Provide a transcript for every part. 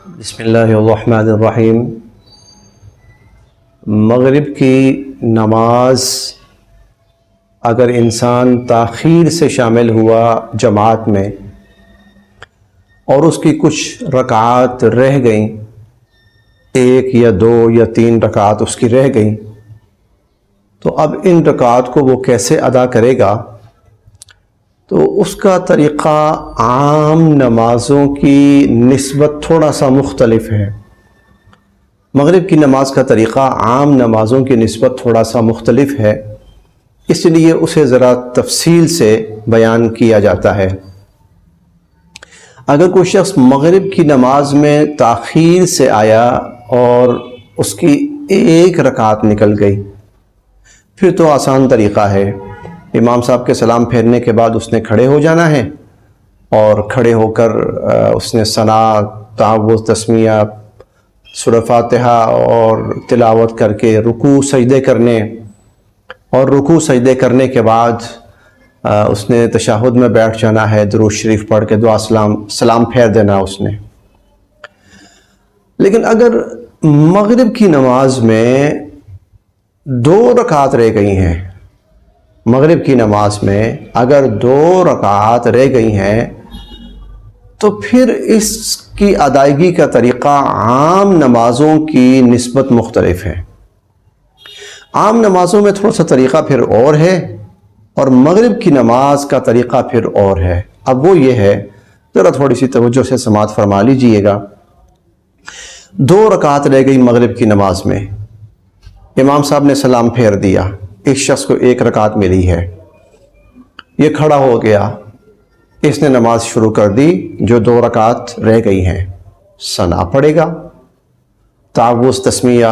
بسم اللہ الرحمن الرحیم۔ مغرب کی نماز اگر انسان تاخیر سے شامل ہوا جماعت میں اور اس کی کچھ رکعات رہ گئیں، ایک یا دو یا تین رکعات اس کی رہ گئیں، تو اب ان رکعات کو وہ کیسے ادا کرے گا؟ تو اس کا طریقہ عام نمازوں کی نسبت تھوڑا سا مختلف ہے۔ مغرب کی نماز کا طریقہ عام نمازوں کی نسبت تھوڑا سا مختلف ہے، اس لیے اسے ذرا تفصیل سے بیان کیا جاتا ہے۔ اگر کوئی شخص مغرب کی نماز میں تاخیر سے آیا اور اس کی ایک رکعت نکل گئی، پھر تو آسان طریقہ ہے۔ امام صاحب کے سلام پھیرنے کے بعد اس نے کھڑے ہو جانا ہے اور کھڑے ہو کر اس نے ثنا، تعوذ، تسمیہ، سورہ فاتحہ اور تلاوت کر کے رکوع سجدے کرنے، اور رکوع سجدے کرنے کے بعد اس نے تشہد میں بیٹھ جانا ہے، درود شریف پڑھ کے دعا سلام پھیر دینا اس نے۔ لیکن اگر مغرب کی نماز میں دو رکعات رہ گئی ہیں، مغرب کی نماز میں اگر دو رکعات رہ گئی ہیں، تو پھر اس کی ادائیگی کا طریقہ عام نمازوں کی نسبت مختلف ہے۔ عام نمازوں میں تھوڑا سا طریقہ پھر اور ہے، اور مغرب کی نماز کا طریقہ پھر اور ہے۔ اب وہ یہ ہے، ذرا تھوڑی سی توجہ سے سماعت فرما لیجئے گا۔ دو رکعات رہ گئی مغرب کی نماز میں، امام صاحب نے سلام پھیر دیا، ایک شخص کو ایک رکعت ملی ہے، یہ کھڑا ہو گیا، اس نے نماز شروع کر دی، جو دو رکعت رہ گئی ہیں، ثنا پڑھے گا، تعوذ، تسمیہ،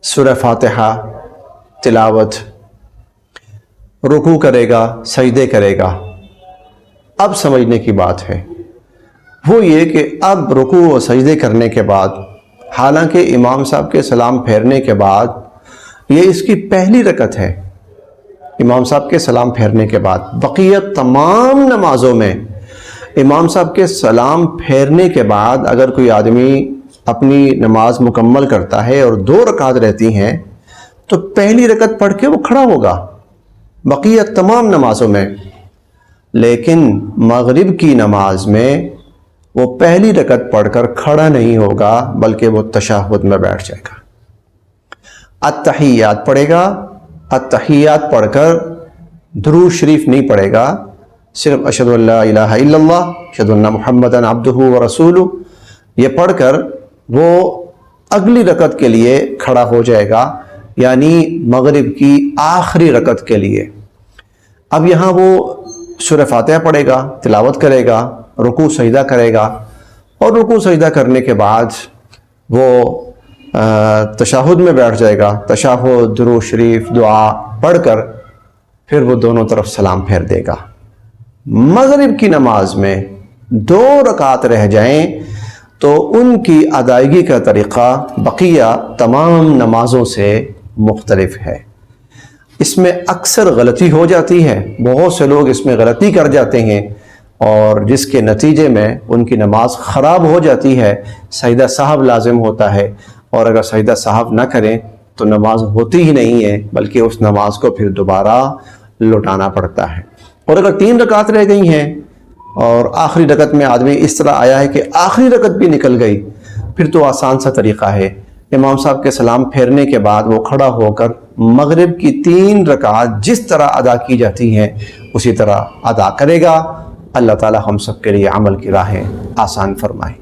سورہ فاتحہ، تلاوت، رکوع کرے گا، سجدے کرے گا۔ اب سمجھنے کی بات ہے وہ یہ کہ اب رکوع و سجدے کرنے کے بعد، حالانکہ امام صاحب کے سلام پھیرنے کے بعد یہ اس کی پہلی رکعت ہے، امام صاحب کے سلام پھیرنے کے بعد بقیہ تمام نمازوں میں امام صاحب کے سلام پھیرنے کے بعد اگر کوئی آدمی اپنی نماز مکمل کرتا ہے اور دو رکعت رہتی ہیں، تو پہلی رکعت پڑھ کے وہ کھڑا ہوگا بقیہ تمام نمازوں میں۔ لیکن مغرب کی نماز میں وہ پہلی رکعت پڑھ کر کھڑا نہیں ہوگا، بلکہ وہ تشہد میں بیٹھ جائے گا، التحیات پڑھے گا، التحیات پڑھ کر درود شریف نہیں پڑھے گا، صرف اشہد ان لا الہ الا اللہ اشہد ان محمدً عبدہ ورسولہ یہ پڑھ کر وہ اگلی رکعت کے لیے کھڑا ہو جائے گا، یعنی مغرب کی آخری رکعت کے لیے۔ اب یہاں وہ سورہ فاتحہ پڑھے گا، تلاوت کرے گا، رکوع سجدہ کرے گا، اور رکوع سجدہ کرنے کے بعد وہ تشہد میں بیٹھ جائے گا، تشہد، درود شریف، دعا پڑھ کر پھر وہ دونوں طرف سلام پھیر دے گا۔ مغرب کی نماز میں دو رکعت رہ جائیں تو ان کی ادائیگی کا طریقہ بقیہ تمام نمازوں سے مختلف ہے۔ اس میں اکثر غلطی ہو جاتی ہے، بہت سے لوگ اس میں غلطی کر جاتے ہیں، اور جس کے نتیجے میں ان کی نماز خراب ہو جاتی ہے، سجدہ سہو لازم ہوتا ہے، اور اگر سجدہ سہو نہ کریں تو نماز ہوتی ہی نہیں ہے، بلکہ اس نماز کو پھر دوبارہ لوٹانا پڑتا ہے۔ اور اگر تین رکعت رہ گئی ہیں اور آخری رکعت میں آدمی اس طرح آیا ہے کہ آخری رکعت بھی نکل گئی، پھر تو آسان سا طریقہ ہے، امام صاحب کے سلام پھیرنے کے بعد وہ کھڑا ہو کر مغرب کی تین رکعت جس طرح ادا کی جاتی ہیں اسی طرح ادا کرے گا۔ اللہ تعالی ہم سب کے لیے عمل کی راہیں آسان فرمائے۔